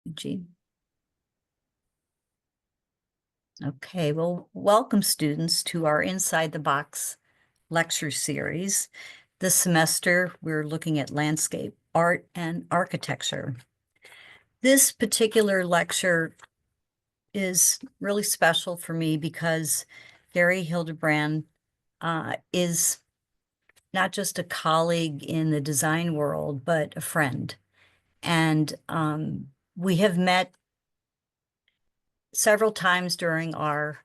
Eugene. Okay, well, welcome students to our Inside the Box lecture series. This semester, we're looking at landscape, art, and architecture. This particular lecture is really special for me because Gary Hilderbrand is not just a colleague in the design world, but a friend. And we have met several times during our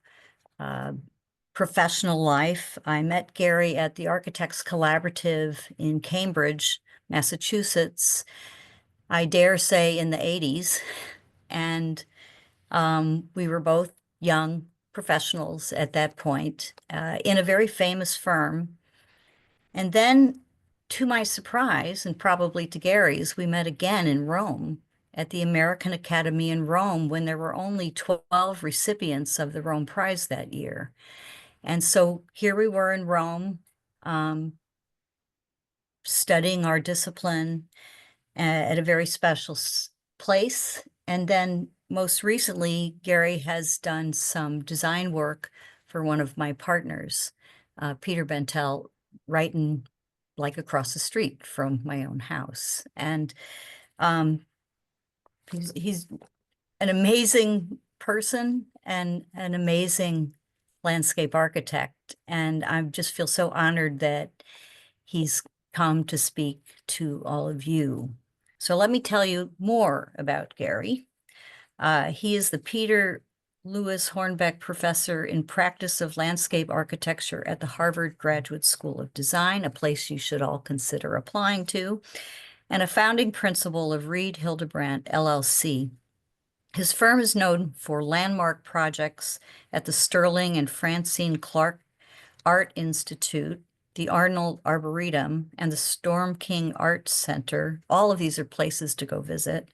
professional life. I met Gary at the Architects Collaborative in Cambridge, Massachusetts, I dare say in the 80s. And we were both young professionals at that point in a very famous firm. And then, to my surprise, and probably to Gary's, we met again in Rome at the American Academy in Rome when there were only 12 recipients of the Rome Prize that year. And so here we were in Rome, studying our discipline at a very special place. And then most recently, Gary has done some design work for one of my partners, Peter Bentel, right in like across the street from my own house. And he's an amazing person and an amazing landscape architect. And I just feel so honored that he's come to speak to all of you. So let me tell you more about Gary. He is the Peter Louis Hornbeck Professor in Practice of Landscape Architecture at the Harvard Graduate School of Design, a place you should all consider applying to, and a founding principal of Reed Hilderbrand, LLC. His firm is known for landmark projects at the Sterling and Francine Clark Art Institute, the Arnold Arboretum, and the Storm King Art Center. All of these are places to go visit,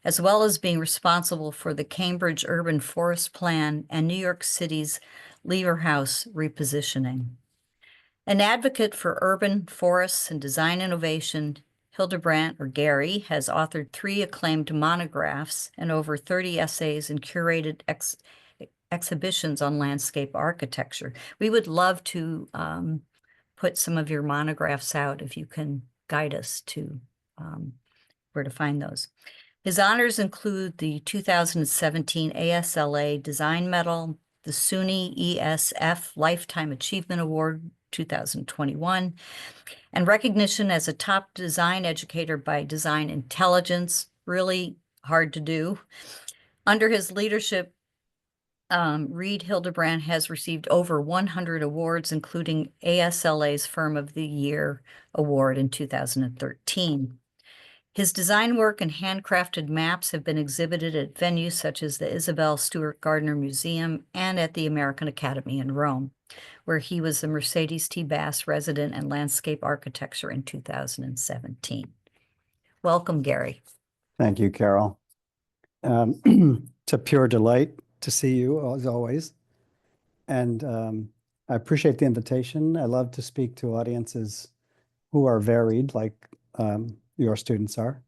as well as being responsible for the Cambridge Urban Forest Plan and New York City's Lever House repositioning. An advocate for urban forests and design innovation, Hilderbrand, or Gary, has authored 3 acclaimed monographs and over 30 essays and curated exhibitions on landscape architecture. We would love to put some of your monographs out if you can guide us to where to find those. His honors include the 2017 ASLA Design Medal, the SUNY ESF Lifetime Achievement Award 2021, and recognition as a top design educator by Design Intelligence, really hard to do. Under his leadership, Reed Hilderbrand has received over 100 awards, including ASLA's Firm of the Year Award in 2013. His design work and handcrafted maps have been exhibited at venues such as the Isabella Stewart Gardner Museum and at the American Academy in Rome, where he was the Mercedes T. Bass Resident in Landscape Architecture in 2017. Welcome, Gary. Thank you, Carol. It's a pure delight to see you, as always. And I appreciate the invitation. I love to speak to audiences who are varied, like your students are.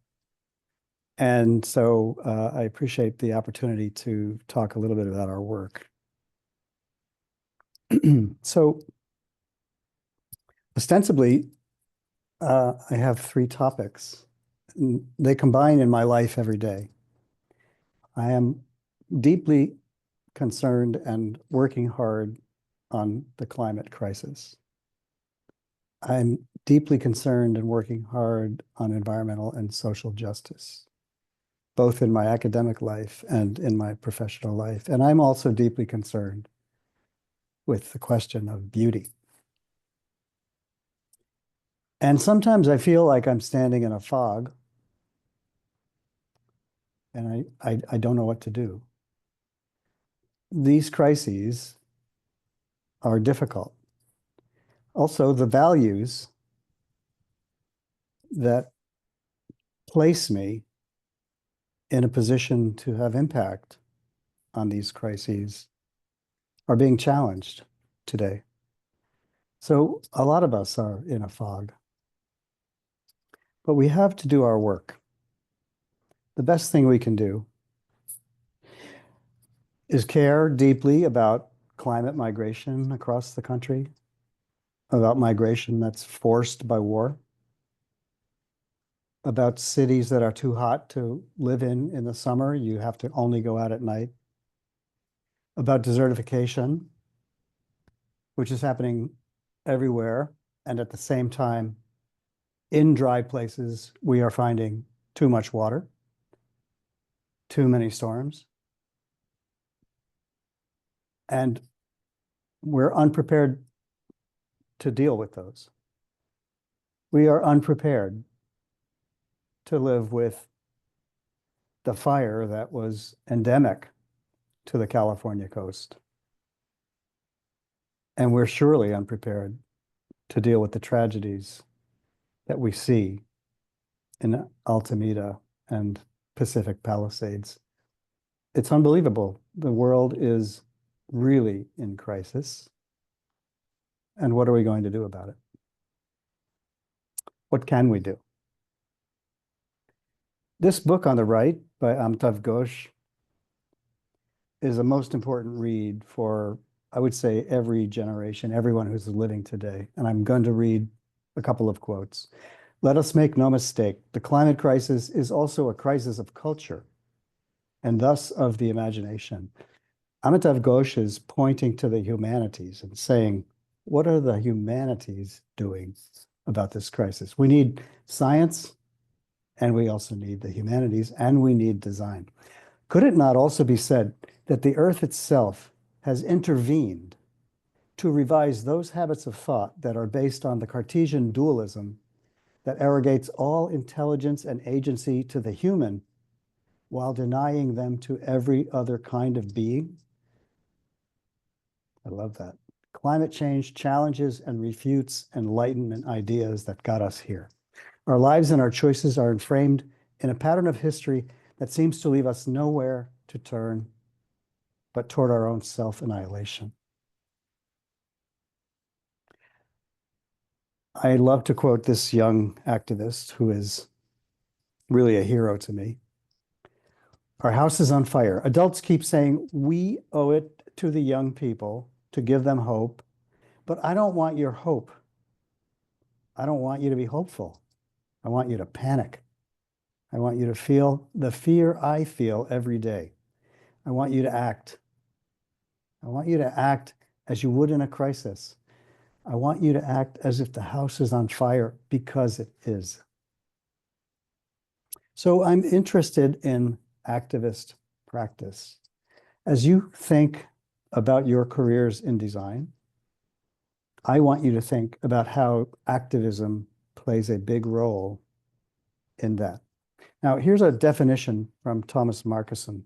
And so I appreciate the opportunity to talk a little bit about our work. So ostensibly, I have 3 topics. They combine in my life every day. I am deeply concerned and working hard on the climate crisis. I'm deeply concerned and working hard on environmental and social justice, both in my academic life and in my professional life. And I'm also deeply concerned with the question of beauty. And sometimes I feel like I'm standing in a fog and I don't know what to do. These crises are difficult. Also, the values that place me in a position to have impact on these crises are being challenged today. So a lot of us are in a fog, but we have to do our work. The best thing we can do is care deeply about climate migration across the country, about migration that's forced by war, about cities that are too hot to live in the summer. You have to only go out at night, about desertification, which is happening everywhere. And at the same time, in dry places, we are finding too much water, too many storms. And we're unprepared to deal with those. We are unprepared to live with the fire that was endemic to the California coast. And we're surely unprepared to deal with the tragedies that we see in Altamira and Pacific Palisades. It's unbelievable. The world is really in crisis. And what are we going to do about it? What can we do? This book on the right by Amitav Ghosh is a most important read for, I would say, every generation, everyone who's living today. And I'm going to read a couple of quotes. Let us make no mistake, the climate crisis is also a crisis of culture and thus of the imagination. Amitav Ghosh is pointing to the humanities and saying, what are the humanities doing about this crisis? We need science, and we also need the humanities, and we need design. Could it not also be said that the earth itself has intervened to revise those habits of thought that are based on the Cartesian dualism that arrogates all intelligence and agency to the human while denying them to every other kind of being? I love that. Climate change challenges and refutes Enlightenment ideas that got us here. Our lives and our choices are framed in a pattern of history that seems to leave us nowhere to turn but toward our own self-annihilation. I love to quote this young activist who is really a hero to me. Our house is on fire. Adults keep saying, we owe it to the young people to give them hope, but I don't want your hope. I don't want you to be hopeful. I want you to panic. I want you to feel the fear I feel every day. I want you to act. I want you to act as you would in a crisis. I want you to act as if the house is on fire because it is. So I'm interested in activist practice. As you think about your careers in design, I want you to think about how activism plays a big role in that. Now, here's a definition from Thomas Markuson.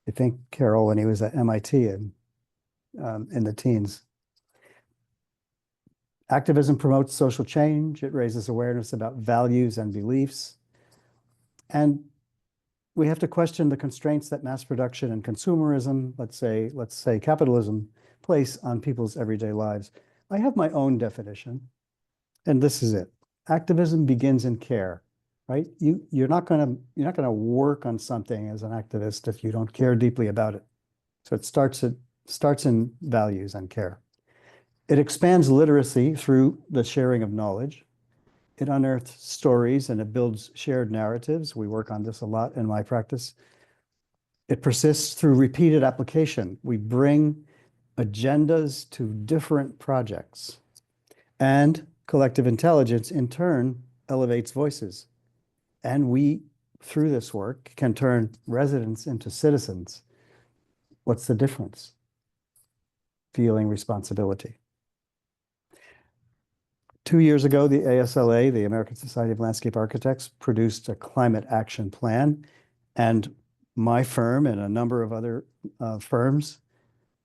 I think, Carol, when he was at MIT in the teens. Activism promotes social change. It raises awareness about values and beliefs. And we have to question the constraints that mass production and consumerism, let's say capitalism, place on people's everyday lives. I have my own definition, and this is it. Activism begins in care, right? You're not gonna work on something as an activist if you don't care deeply about it. So it starts in values and care. It expands literacy through the sharing of knowledge. It unearths stories and it builds shared narratives. We work on this a lot in my practice. It persists through repeated application. We bring agendas to different projects. And collective intelligence, in turn, elevates voices. And we, through this work, can turn residents into citizens. What's the difference? Feeling responsibility. 2 years ago, the ASLA, the American Society of Landscape Architects, produced a climate action plan. And my firm and a number of other firms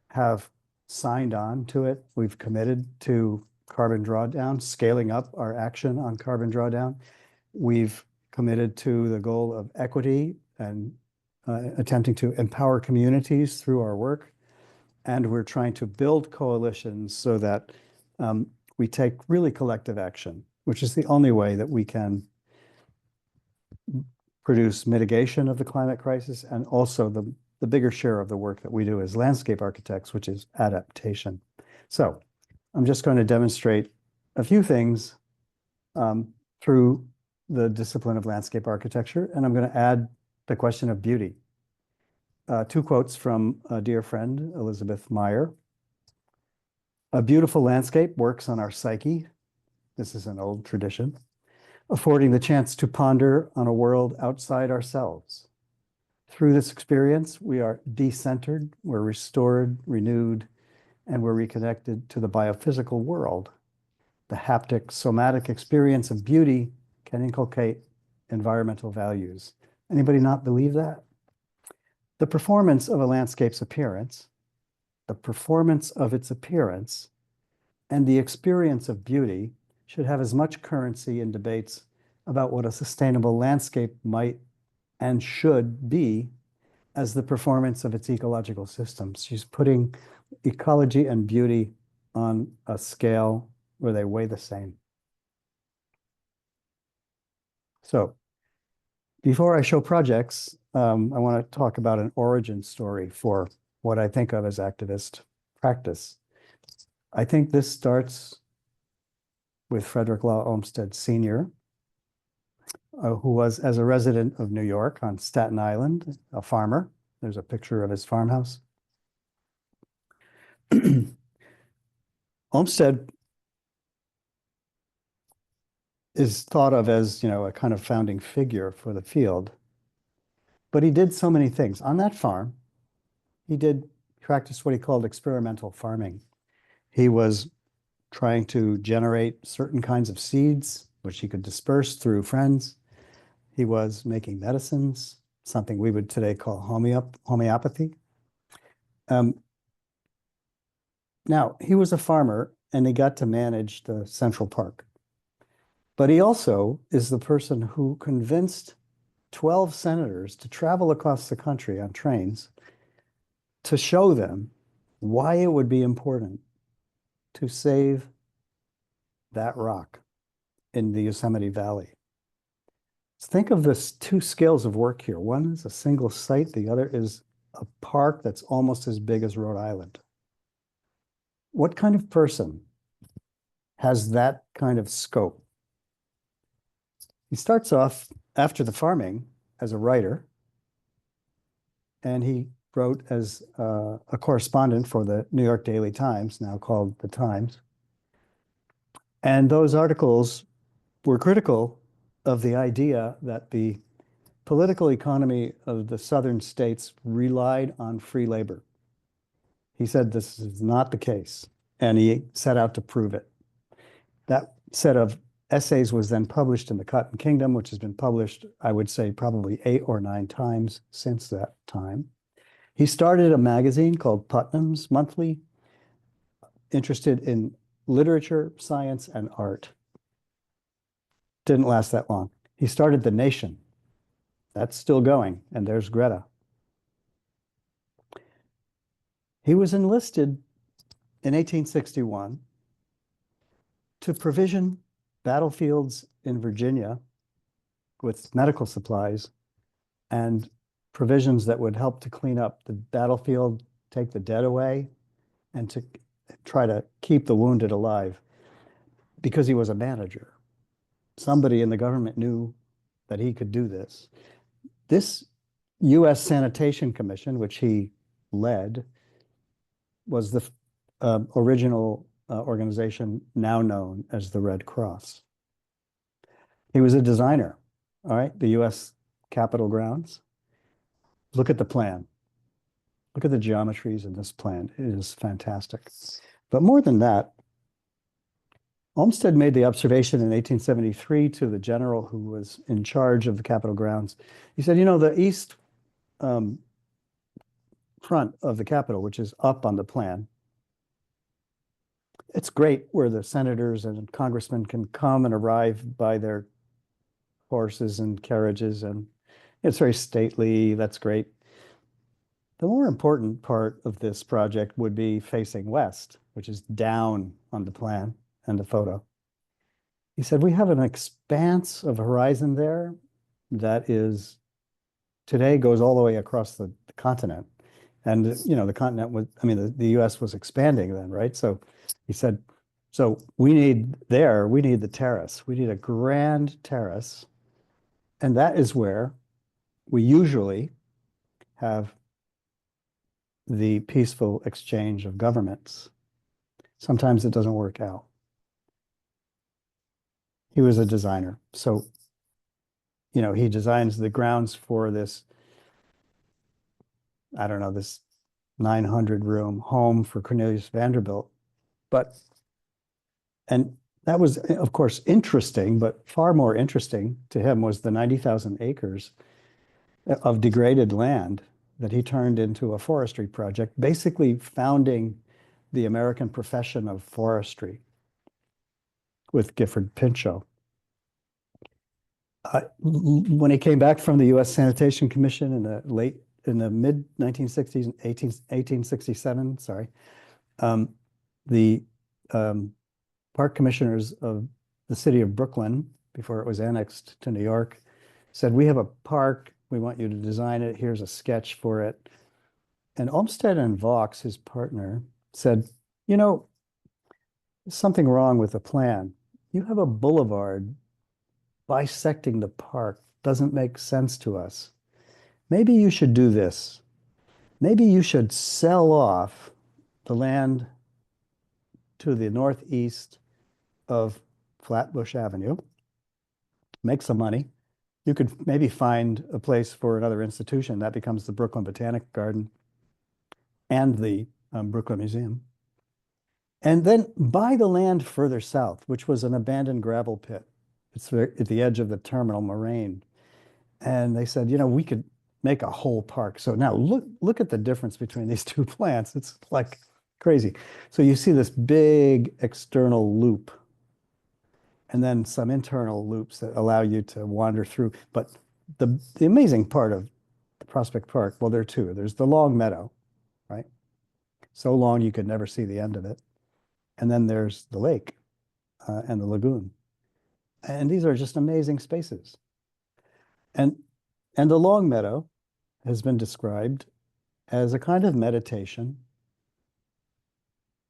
have signed on to it. We've committed to carbon drawdown, scaling up our action on carbon drawdown. We've committed to the goal of equity and attempting to empower communities through our work. And we're trying to build coalitions so that we take really collective action, which is the only way that we can produce mitigation of the climate crisis and also the the bigger share of the work that we do as landscape architects, which is adaptation. So I'm just going to demonstrate a few things through the discipline of landscape architecture, and I'm going to add the question of beauty. Two quotes from a dear friend, Elizabeth Meyer. A beautiful landscape works on our psyche. This is an old tradition, affording the chance to ponder on a world outside ourselves. Through this experience, we are decentered, we're restored, renewed, and we're reconnected to the biophysical world. The haptic, somatic experience of beauty can inculcate environmental values. Anybody not believe that? The performance of a landscape's appearance, the performance of its appearance, and the experience of beauty should have as much currency in debates about what a sustainable landscape might and should be as the performance of its ecological systems. She's putting ecology and beauty on a scale where they weigh the same. So before I show projects, I want to talk about an origin story for what I think of as activist practice. I think this starts with Frederick Law Olmsted Sr., who was, as a resident of New York on Staten Island, a farmer. There's a picture of his farmhouse. Olmsted is thought of as, a kind of founding figure for the field. But he did so many things. On that farm, he practiced what he called experimental farming. He was trying to generate certain kinds of seeds, which he could disperse through friends. He was making medicines, something we would today call homeopathy. Now, he was a farmer, and he got to manage the Central Park. But he also is the person who convinced 12 senators to travel across the country on trains to show them why it would be important to save that rock in the Yosemite Valley. Think of this two scales of work here. One is a single site, the other is a park that's almost as big as Rhode Island. What kind of person has that kind of scope? He starts off after the farming as a writer, and he wrote as a correspondent for the New York Daily Times, now called The Times. And those articles were critical of the idea that the political economy of the southern states relied on free labor. He said this is not the case, and he set out to prove it. That set of essays was then published in the Cotton Kingdom, which has been published, I would say, probably 8 or 9 times since that time. He started a magazine called Putnam's Monthly, interested in literature, science, and art. Didn't last that long. He started The Nation. That's still going, and there's Greta. He was enlisted in 1861 to provision battlefields in Virginia with medical supplies and provisions that would help to clean up the battlefield, take the dead away, and to try to keep the wounded alive, because he was a manager. Somebody in the government knew that he could do this. This U.S. Sanitation Commission, which he led, was the original organization now known as the Red Cross. He was a designer, all right, the U.S. Capitol grounds. Look at the plan. Look at the geometries in this plan. It is fantastic. But more than that, Olmsted made the observation in 1873 to the general who was in charge of the Capitol grounds. He said, the east front of the Capitol, which is up on the plan, it's great where the senators and congressmen can come and arrive by their horses and carriages, and it's very stately. That's great. The more important part of this project would be facing west, which is down on the plan and the photo. He said, we have an expanse of horizon there that is today goes all the way across the continent. And, the continent was, I mean, the US was expanding then, right? So he said, so we need the terrace. We need a grand terrace. And that is where we usually have the peaceful exchange of governments. Sometimes it doesn't work out. He was a designer. So, he designs the grounds for this, I don't know, this 900-room home for Cornelius Vanderbilt. And that was, of course, interesting, but far more interesting to him was the 90,000 acres of degraded land that he turned into a forestry project, basically founding the American profession of forestry with Gifford Pinchot. When he came back from the U.S. Sanitation Commission in the mid 1960s, 1867, sorry, the park commissioners of the city of Brooklyn, before it was annexed to New York, said, we have a park, we want you to design it, here's a sketch for it. And Olmsted and Vaux, his partner, said, there's something wrong with the plan. You have a boulevard bisecting the park, doesn't make sense to us. Maybe you should do this. Maybe you should sell off the land to the northeast of Flatbush Avenue, make some money. You could maybe find a place for another institution. That becomes the Brooklyn Botanic Garden and the Brooklyn Museum. And then buy the land further south, which was an abandoned gravel pit. It's at the edge of the terminal moraine. And they said, we could make a whole park. So now look at the difference between these two plants. It's like crazy. So you see this big external loop and then some internal loops that allow you to wander through. But the amazing part of the Prospect Park, well, there are two. There's the long meadow, right? So long you could never see the end of it. And then there's the lake and the lagoon. And these are just amazing spaces. And the long meadow has been described as a kind of meditation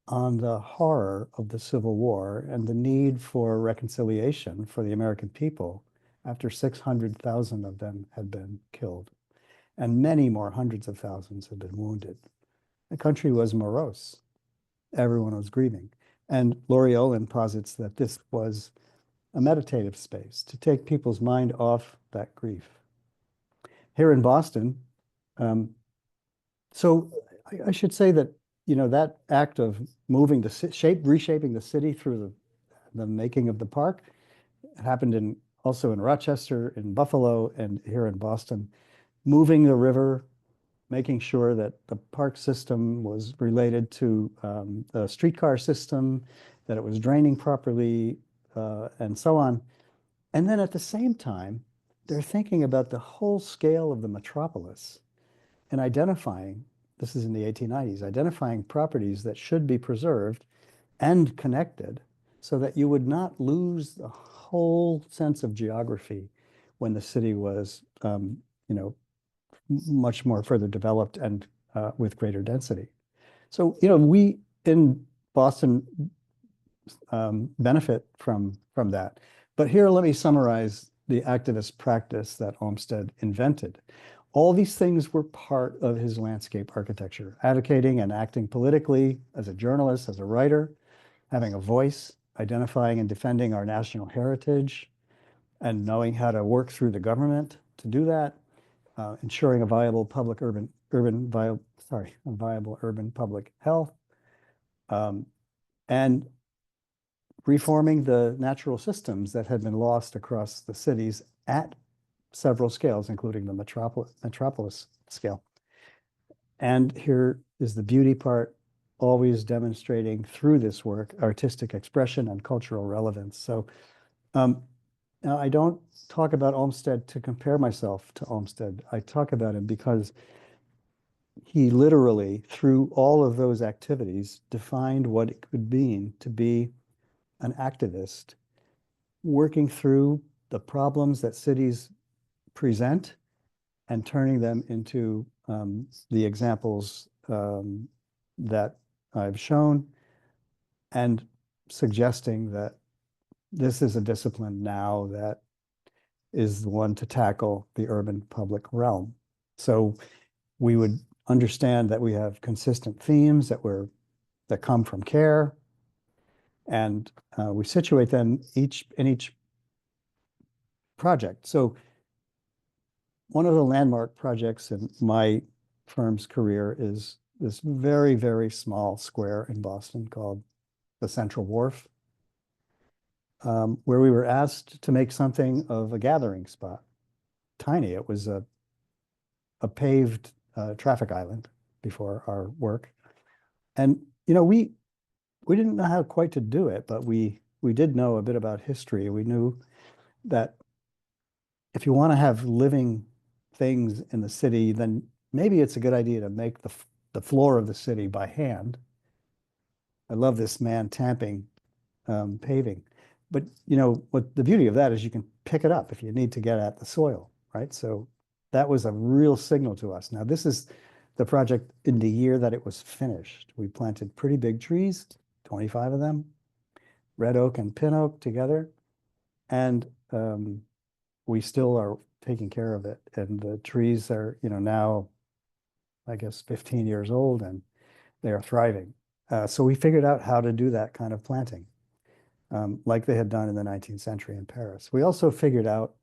on the horror of the Civil War and the need for reconciliation for the American people after 600,000 of them had been killed and many more hundreds of thousands had been wounded. The country was morose. Everyone was grieving. And Laurie Olin posits that this was a meditative space to take people's mind off that grief. Here in Boston, so I should say that, that act of moving reshaping the city through the making of the park happened also in Rochester, in Buffalo, and here in Boston. Moving the river, making sure that the park system was related to the streetcar system, that it was draining properly, and so on. And then at the same time, they're thinking about the whole scale of the metropolis and identifying, this is in the 1890s, identifying properties that should be preserved and connected so that you would not lose the whole sense of geography when the city was, much more further developed and with greater density. So, we in Boston benefit from that. But here, let me summarize the activist practice that Olmsted invented. All these things were part of his landscape architecture, advocating and acting politically as a journalist, as a writer, having a voice, identifying and defending our national heritage, and knowing how to work through the government to do that, ensuring a viable urban public health, and reforming the natural systems that had been lost across the cities at several scales, including the metropolis scale. And here is the beauty part, always demonstrating through this work artistic expression and cultural relevance. So now I don't talk about Olmsted to compare myself to Olmsted. I talk about him because he literally, through all of those activities, defined what it could mean to be an activist working through the problems that cities present and turning them into the examples that I've shown, and suggesting that this is a discipline now that is the one to tackle the urban public realm. So we would understand that we have consistent themes that come from care, and we situate them in each project. So one of the landmark projects in my firm's career is this very, very small square in Boston called the Central Wharf, where we were asked to make something of a gathering spot. Tiny. It was a paved traffic island before our work. And, we didn't know how quite to do it, but we did know a bit about history. We knew that if you want to have living things in the city, then maybe it's a good idea to make the floor of the city by hand. I love this man tamping paving. But what the beauty of that is you can pick it up if you need to get at the soil, right? So that was a real signal to us. Now, this is the project in the year that it was finished. We planted pretty big trees, 25 of them, red oak and pin oak together. And we still are taking care of it. And the trees are, now, I guess, 15 years old, and they are thriving. So we figured out how to do that kind of planting, like they had done in the 19th century in Paris. We also figured out,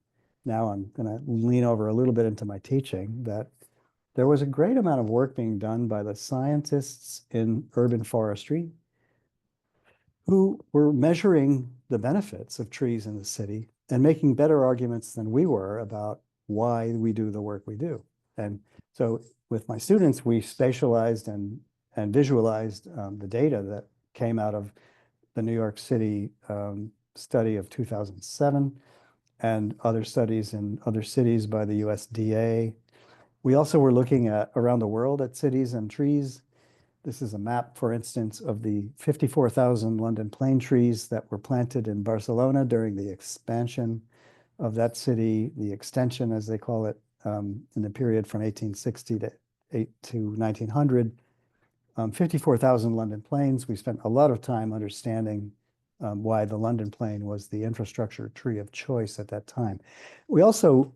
now I'm going to lean over a little bit into my teaching, that there was a great amount of work being done by the scientists in urban forestry who were measuring the benefits of trees in the city and making better arguments than we were about why we do the work we do. And so with my students, we spatialized and visualized the data that came out of the New York City study of 2007 and other studies in other cities by the USDA. We also were looking at around the world at cities and trees. This is a map, for instance, of the 54,000 London plane trees that were planted in Barcelona during the expansion of that city, the extension, as they call it, in the period from 1860 to 1900. 54,000 London planes. We spent a lot of time understanding why the London plane was the infrastructure tree of choice at that time. We also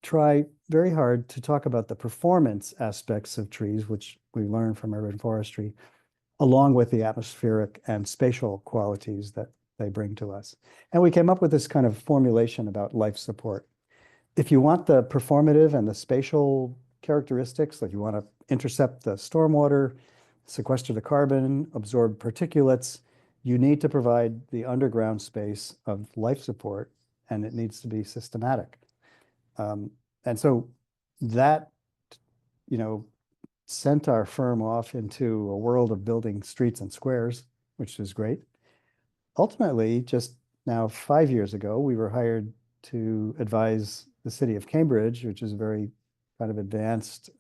try very hard to talk about the performance aspects of trees, which we learned from urban forestry, along with the atmospheric and spatial qualities that they bring to us. And we came up with this kind of formulation about life support. If you want the performative and the spatial characteristics, like you want to intercept the stormwater, sequester the carbon, absorb particulates, you need to provide the underground space of life support, and it needs to be systematic. And so that, sent our firm off into a world of building streets and squares, which is great. Ultimately, just now 5 years ago, we were hired to advise the city of Cambridge, which is very kind of advanced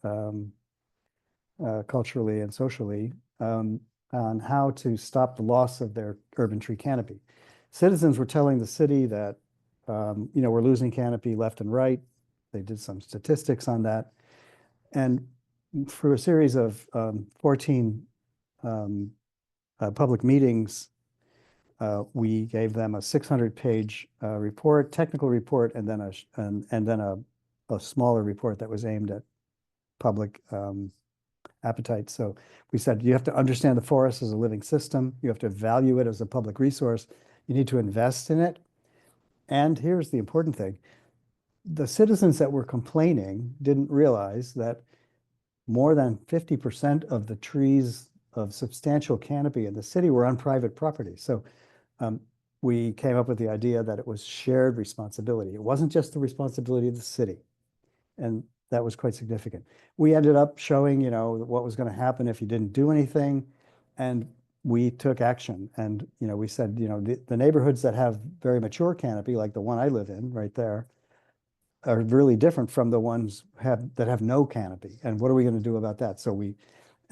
culturally and socially, on how to stop the loss of their urban tree canopy. Citizens were telling the city that, we're losing canopy left and right. They did some statistics on that. And through a series of 14 public meetings, we gave them a 600-page report, technical report, and then a smaller report that was aimed at public appetite. So we said, you have to understand the forest as a living system. You have to value it as a public resource. You need to invest in it. And here's the important thing. The citizens that were complaining didn't realize that more than 50% of the trees of substantial canopy in the city were on private property. So we came up with the idea that it was shared responsibility. It wasn't just the responsibility of the city. And that was quite significant. We ended up showing, what was going to happen if you didn't do anything. And we took action. And, we said, the neighborhoods that have very mature canopy, like the one I live in right there, are really different from the ones that have no canopy. And what are we going to do about that? So we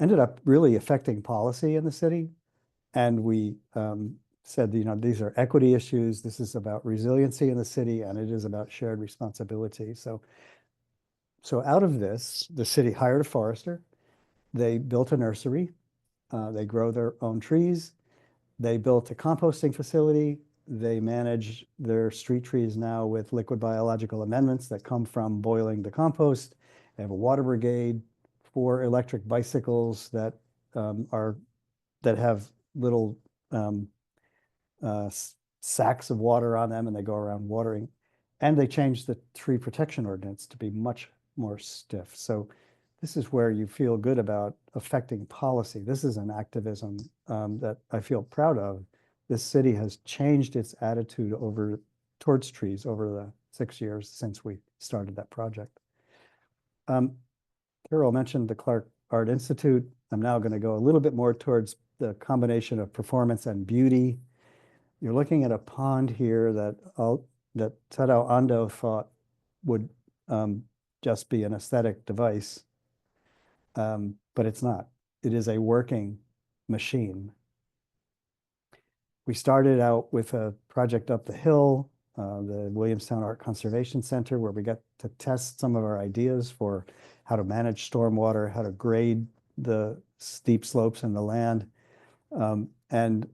ended up really affecting policy in the city. And we said, these are equity issues. This is about resiliency in the city, and it is about shared responsibility. So So out of this, the city hired a forester. They built a nursery. They grow their own trees. They built a composting facility. They manage their street trees now with liquid biological amendments that come from boiling the compost. They have a water brigade, 4 electric bicycles that have little um, sacks of water on them, and they go around watering. And they changed the tree protection ordinance to be much more stiff. So this is where you feel good about affecting policy. This is an activism that I feel proud of. This city has changed its attitude towards trees over the 6 years since we started that project. Carol mentioned the Clark Art Institute. I'm now going to go a little bit more towards the combination of performance and beauty. You're looking at a pond here that Tadao Ando thought would just be an aesthetic device, but it's not. It is a working machine. We started out with a project up the hill, the Williamstown Art Conservation Center, where we got to test some of our ideas for how to manage stormwater, how to grade the steep slopes in the land, and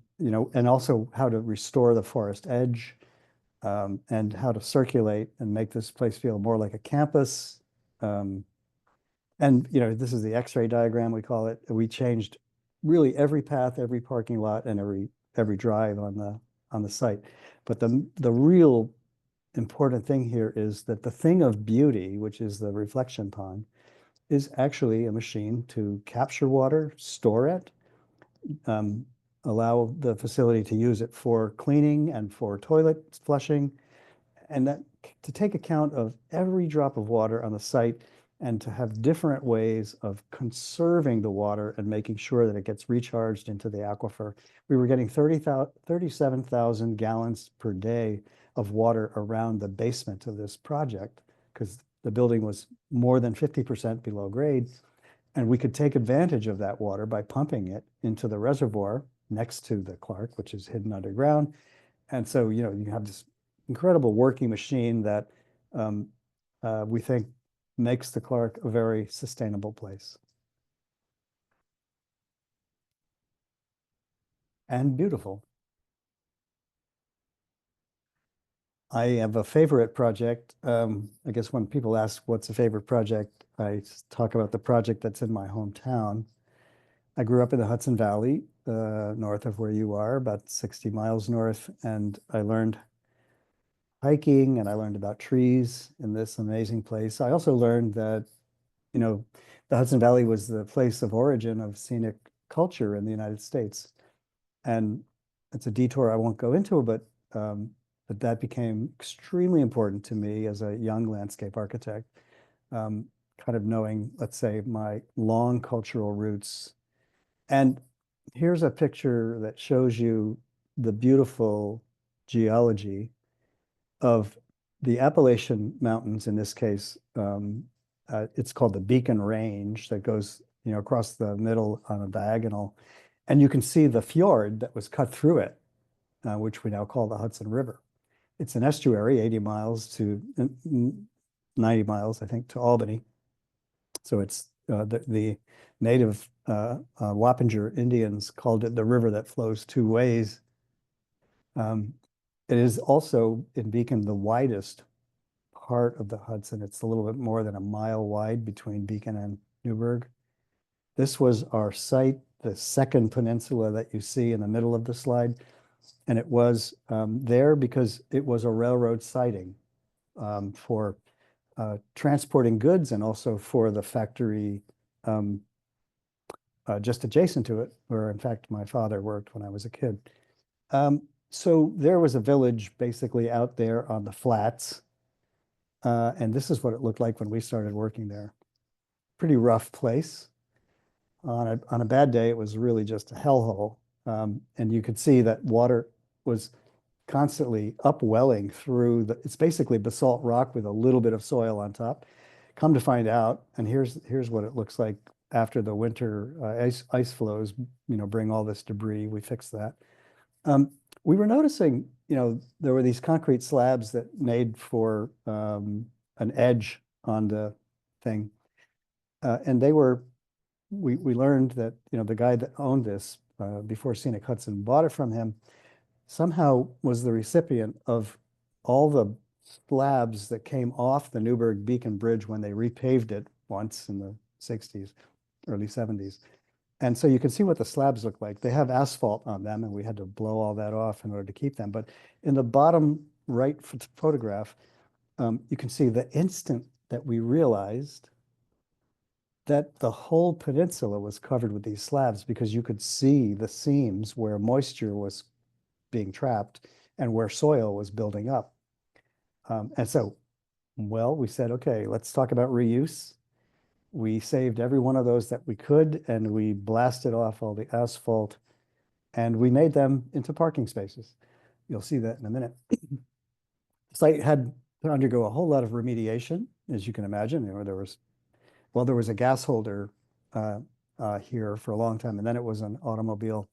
also how to restore the forest edge, and how to circulate and make this place feel more like a campus. And this is the X-ray diagram, we call it. We changed really every path, every parking lot, and every drive on the site. But the real important thing here is that the thing of beauty, which is the reflection pond, is actually a machine to capture water, store it, allow the facility to use it for cleaning and for toilet flushing, and that to take account of every drop of water on the site and to have different ways of conserving the water and making sure that it gets recharged into the aquifer. We were getting 37,000 gallons per day of water around the basement of this project because the building was more than 50% below grade. And we could take advantage of that water by pumping it into the reservoir next to the Clark, which is hidden underground. And so, you have this incredible working machine that we think makes the Clark a very sustainable place. And beautiful. I have a favorite project. I guess when people ask what's a favorite project, I talk about the project that's in my hometown. I grew up in the Hudson Valley, north of where you are, about 60 miles north, and I learned hiking and I learned about trees in this amazing place. I also learned that, the Hudson Valley was the place of origin of scenic culture in the United States. And it's a detour I won't go into, but that became extremely important to me as a young landscape architect, kind of knowing, let's say, my long cultural roots. And here's a picture that shows you the beautiful geology of the Appalachian Mountains. In this case, it's called the Beacon Range that goes, across the middle on a diagonal. And you can see the fjord that was cut through it, which we now call the Hudson River. It's an estuary, 80 miles to 90 miles, I think, to Albany. So it's the native Wappinger Indians called it the river that flows two ways. It is also in Beacon the widest part of the Hudson. It's a little bit more than a mile wide between Beacon and Newburgh. This was our site, the second peninsula that you see in the middle of the slide. And it was there because it was a railroad siding for transporting goods and also for the factory just adjacent to it, where in fact my father worked when I was a kid. So there was a village basically out there on the flats. And this is what it looked like when we started working there. Pretty rough place. On a bad day, it was really just a hellhole. And you could see that water was constantly upwelling through it's basically basalt rock with a little bit of soil on top. Come to find out, and here's what it looks like after the winter ice flows, bring all this debris. We fixed that. We were noticing, there were these concrete slabs that made for an edge on the thing. And we learned that, the guy that owned this before Scenic Hudson bought it from him, somehow was the recipient of all the slabs that came off the Newburgh Beacon Bridge when they repaved it once in the 60s, early 70s. And so you can see what the slabs look like. They have asphalt on them, and we had to blow all that off in order to keep them. But in the bottom right photograph, you can see the instant that we realized that the whole peninsula was covered with these slabs, because you could see the seams where moisture was being trapped and where soil was building up. And so, well, we said, okay, let's talk about reuse. We saved every one of those that we could, and we blasted off all the asphalt, and we made them into parking spaces. You'll see that in a minute. The site had to undergo a whole lot of remediation, as you can imagine. There was a gas holder here for a long time, and then it was an automobile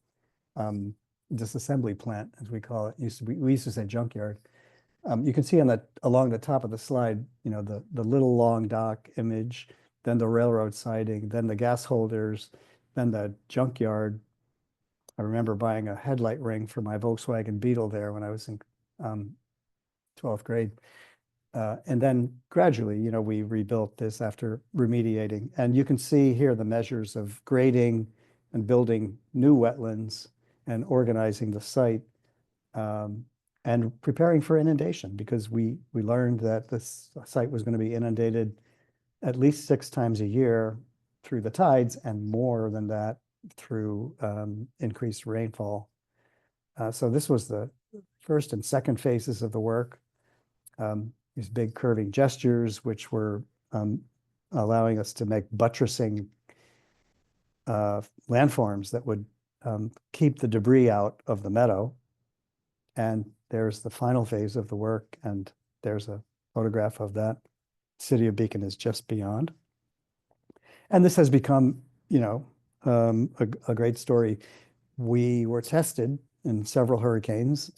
disassembly plant, as we call it. We used to say junkyard. You can see along the top of the slide, the little long dock image, then the railroad siding, then the gas holders, then the junkyard. I remember buying a headlight ring for my Volkswagen Beetle there when I was in 12th grade. And then gradually, we rebuilt this after remediating. And you can see here the measures of grading and building new wetlands and organizing the site, and preparing for inundation, because we learned that this site was going to be inundated at least 6 times a year through the tides, and more than that through increased rainfall. So this was the first and second phases of the work. These big curving gestures, which were allowing us to make buttressing landforms that would keep the debris out of the meadow. And there's the final phase of the work, and there's a photograph of that. City of Beacon is just beyond. And this has become, a great story. We were tested in several hurricanes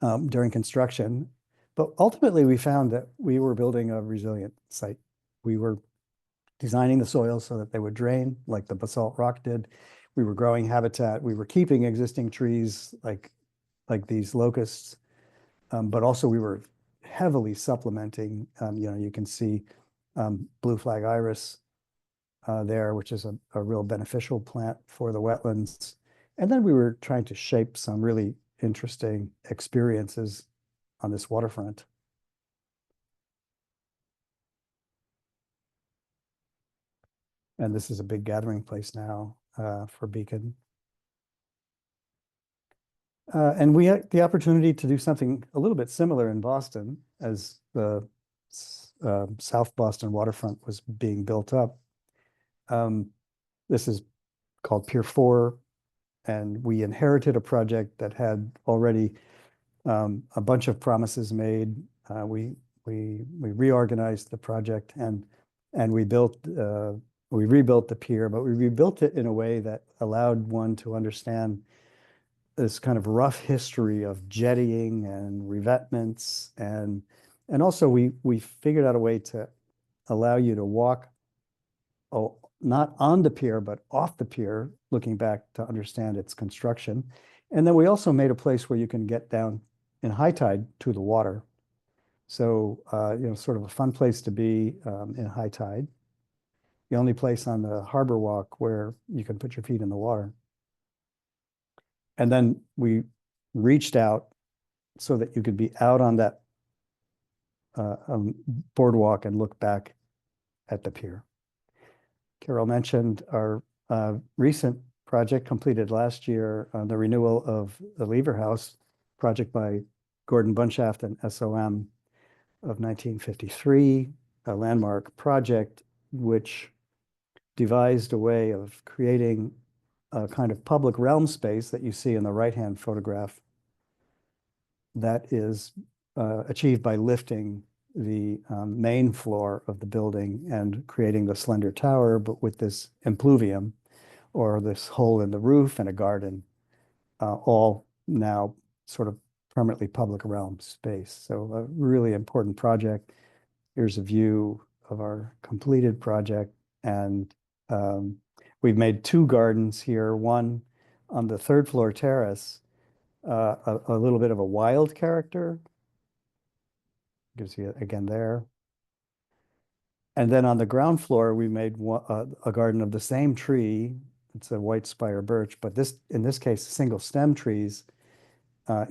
during construction, but ultimately we found that we were building a resilient site. We were designing the soils so that they would drain like the basalt rock did. We were growing habitat. We were keeping existing trees like these locusts, but also we were heavily supplementing. You can see blue flag iris there, which is a real beneficial plant for the wetlands. And then we were trying to shape some really interesting experiences on this waterfront. And this is a big gathering place now for Beacon. And we had the opportunity to do something a little bit similar in Boston as the South Boston waterfront was being built up. This is called Pier 4, and we inherited a project that had already a bunch of promises made. We reorganized the project, and we rebuilt the pier, but we rebuilt it in a way that allowed one to understand this kind of rough history of jettying and revetments, and also we figured out a way to allow you to walk, not on the pier, but off the pier, looking back to understand its construction. And then we also made a place where you can get down in high tide to the water. So, sort of a fun place to be in high tide. The only place on the harbor walk where you can put your feet in the water. And then we reached out so that you could be out on that boardwalk and look back at the pier. Carol mentioned our recent project completed last year, the renewal of the Lever House project by Gordon Bunshaft and SOM of 1953, a landmark project which devised a way of creating a kind of public realm space that you see in the right-hand photograph that is achieved by lifting the main floor of the building and creating the slender tower, but with this impluvium, or this hole in the roof and a garden, all now sort of permanently public realm space. So a really important project. Here's a view of our completed project. And we've made two gardens here, one on the third floor terrace, a little bit of a wild character. Gives you again there. And then on the ground floor, we made a garden of the same tree. It's a white spire birch, but in this case, single stem trees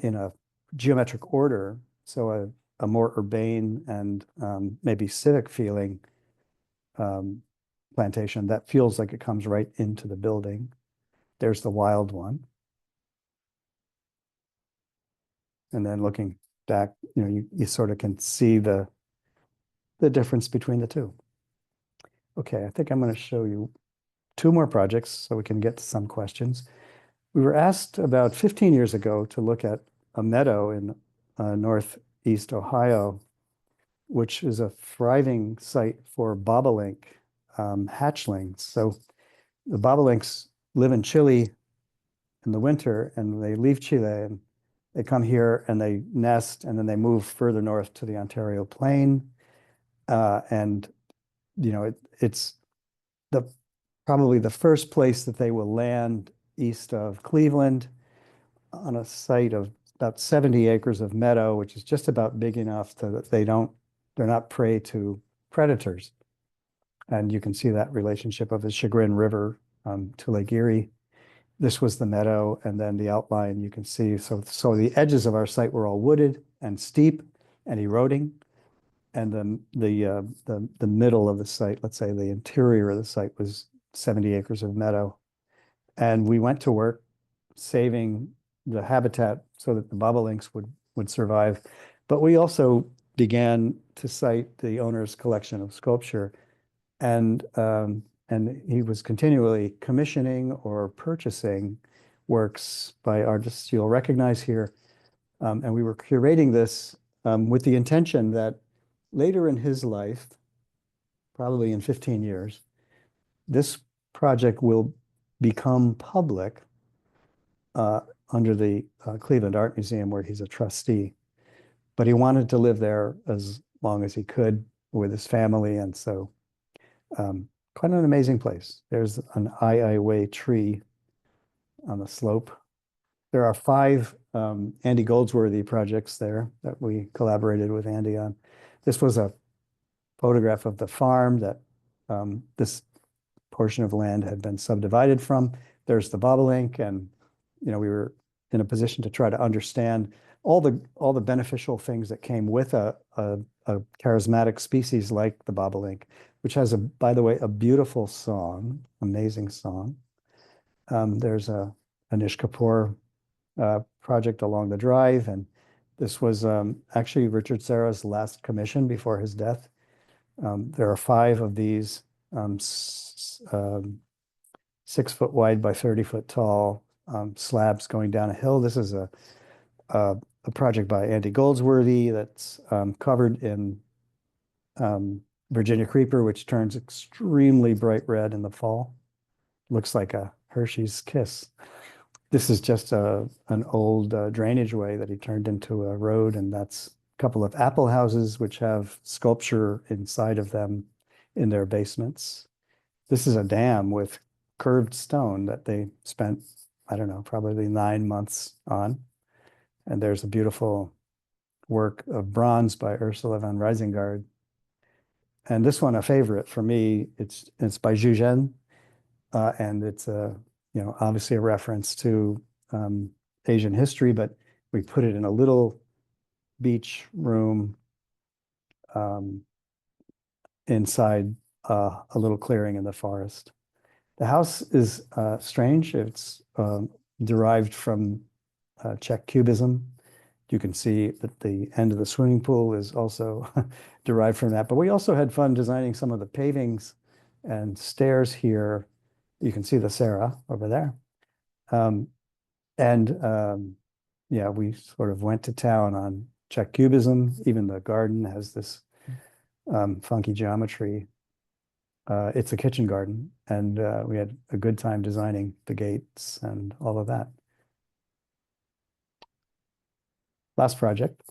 in a geometric order. So a more urbane and maybe civic feeling plantation that feels like it comes right into the building. There's the wild one. And then looking back, you sort of can see the difference between the two. Okay, I think I'm going to show you two more projects so we can get to some questions. We were asked about 15 years ago to look at a meadow in northeast Ohio, which is a thriving site for bobolink hatchlings. So the bobolinks live in Chile in the winter, and they leave Chile and they come here and they nest, and then they move further north to the Ontario Plain. And it's probably the first place that they will land east of Cleveland on a site of about 70 acres of meadow, which is just about big enough that they're not prey to predators. And you can see that relationship of the Chagrin River to Lake Erie. This was the meadow, and then the outline you can see. So the edges of our site were all wooded and steep and eroding. And the middle of the site, let's say the interior of the site, was 70 acres of meadow. And we went to work saving the habitat so that the bobolinks would survive. But we also began to cite the owner's collection of sculpture. And he was continually commissioning or purchasing works by artists you'll recognize here. And we were curating this with the intention that later in his life, probably in 15 years, this project will become public under the Cleveland Art Museum, where he's a trustee. But he wanted to live there as long as he could with his family. And so quite an amazing place. There's an Ai tree on the slope. There are 5 Andy Goldsworthy projects there that we collaborated with Andy on. This was a photograph of the farm that this portion of land had been subdivided from. There's the bobolink, and we were in a position to try to understand all the beneficial things that came with a charismatic species like the bobolink, which has, by the way, a beautiful song, amazing song. There's a Anish Kapoor project along the drive, and this was actually Richard Serra's last commission before his death. There are 5 of these 6 foot wide by 30 foot tall slabs going down a hill. This is a project by Andy Goldsworthy that's covered in Virginia creeper, which turns extremely bright red in the fall. Looks like a Hershey's Kiss. This is just an old drainage way that he turned into a road, and that's a couple of apple houses which have sculpture inside of them in their basements. This is a dam with curved stone that they spent, I don't know, probably 9 months on. And there's a beautiful work of bronze by Ursula von Risingard. And this one, a favorite for me, it's by Zhu and it's obviously a reference to Asian history, but we put it in a little beach room inside a little clearing in the forest. The house is strange. It's derived from Czech cubism. You can see that the end of the swimming pool is also derived from that. But we also had fun designing some of the pavings and stairs here. You can see the Serra over there. Yeah, we sort of went to town on Czech cubism. Even the garden has this funky geometry. It's a kitchen garden, and we had a good time designing the gates and all of that. Last project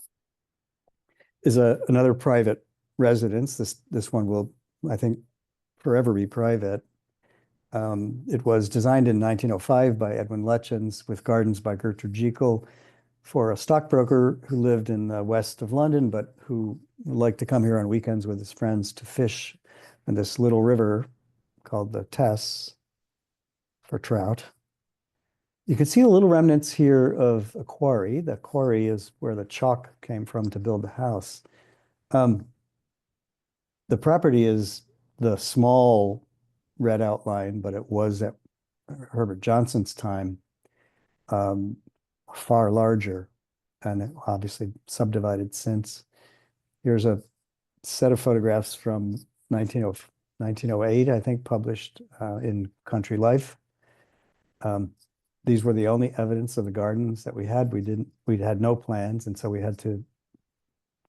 is another private residence. This one will I think, forever be private. It was designed in 1905 by Edwin Lutyens with gardens by Gertrude Jekyll for a stockbroker who lived in the west of London, but who liked to come here on weekends with his friends to fish in this little river called the Tess for trout. You can see the little remnants here of a quarry. The quarry is where the chalk came from to build the house. The property is the small red outline, but it was at Herbert Johnson's time far larger, and it obviously subdivided since. Here's a set of photographs from 1908, I think, published in Country Life. These were the only evidence of the gardens that we had. We had no plans, and so we had to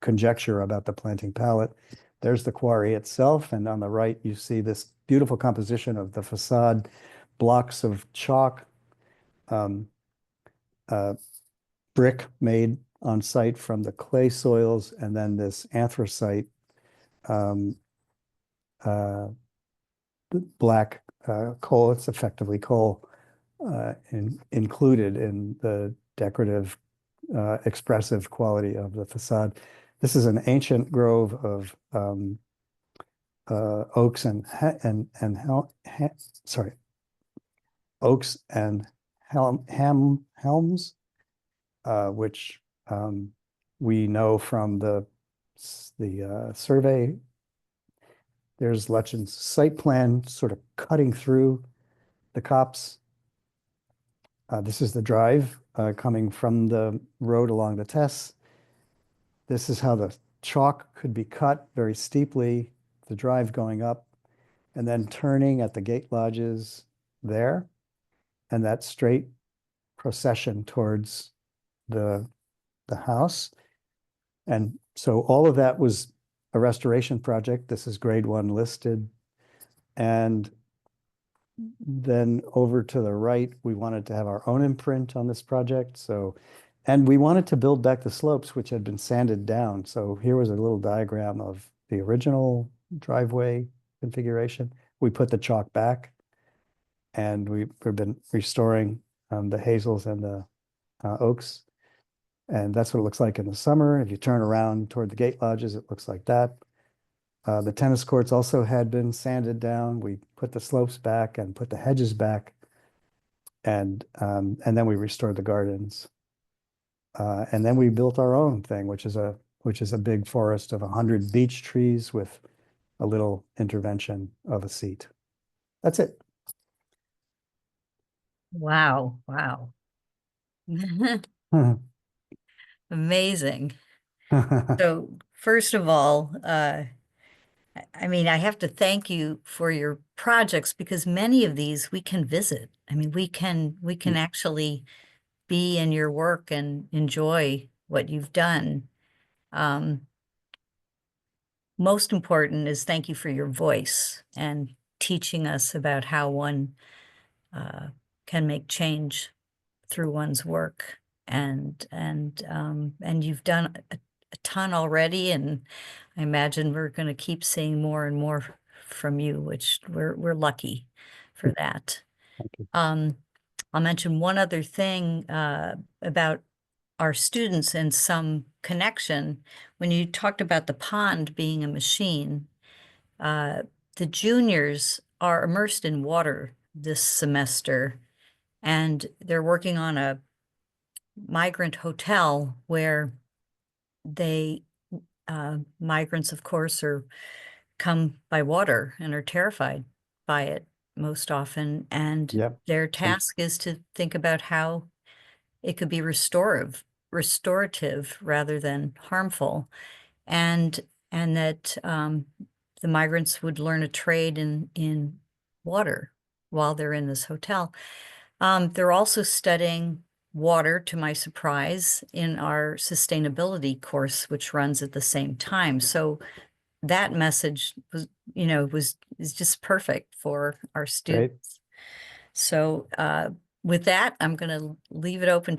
conjecture about the planting palette. There's the quarry itself, and on the right you see this beautiful composition of the facade, blocks of chalk, brick made on site from the clay soils, and then this anthracite black coal. It's effectively coal included in the decorative, expressive quality of the facade. This is an ancient grove of oaks and helms, which we know from the survey. There's Lutyens' site plan sort of cutting through the copse. This is the drive coming from the road along the Tess. This is how the chalk could be cut very steeply, the drive going up, and then turning at the gate lodges there, and that straight procession towards the house. And so all of that was a restoration project. This is grade 1 listed. And then over to the right, we wanted to have our own imprint on this project. So, and we wanted to build back the slopes, which had been sanded down. So here was a little diagram of the original driveway configuration. We put the chalk back, and we've been restoring the hazels and the oaks. And that's what it looks like in the summer. If you turn around toward the gate lodges, it looks like that. The tennis courts also had been sanded down. We put the slopes back and put the hedges back, and then we restored the gardens. And then we built our own thing, which is a big forest of 100 beech trees with a little intervention of a seat. That's it. Wow, wow. Amazing. So first of all, I mean, I have to thank you for your projects, because many of these we can visit. I mean, we can actually be in your work and enjoy what you've done. Most important is thank you for your voice and teaching us about how one can make change through one's work. And you've done a ton already, and I imagine we're going to keep seeing more and more from you, which we're lucky for that. I'll mention one other thing about our students and some connection. When you talked about the pond being a machine, the juniors are immersed in water this semester, and they're working on a migrant hotel where they migrants, of course, come by water and are terrified by it most often. And Yep. their task is to think about how it could be restorative rather than harmful. And that the migrants would learn a trade in water while they're in this hotel. They're also studying water, to my surprise, in our sustainability course, which runs at the same time. So that message was, is just perfect for our students. So with that, I'm going to leave it open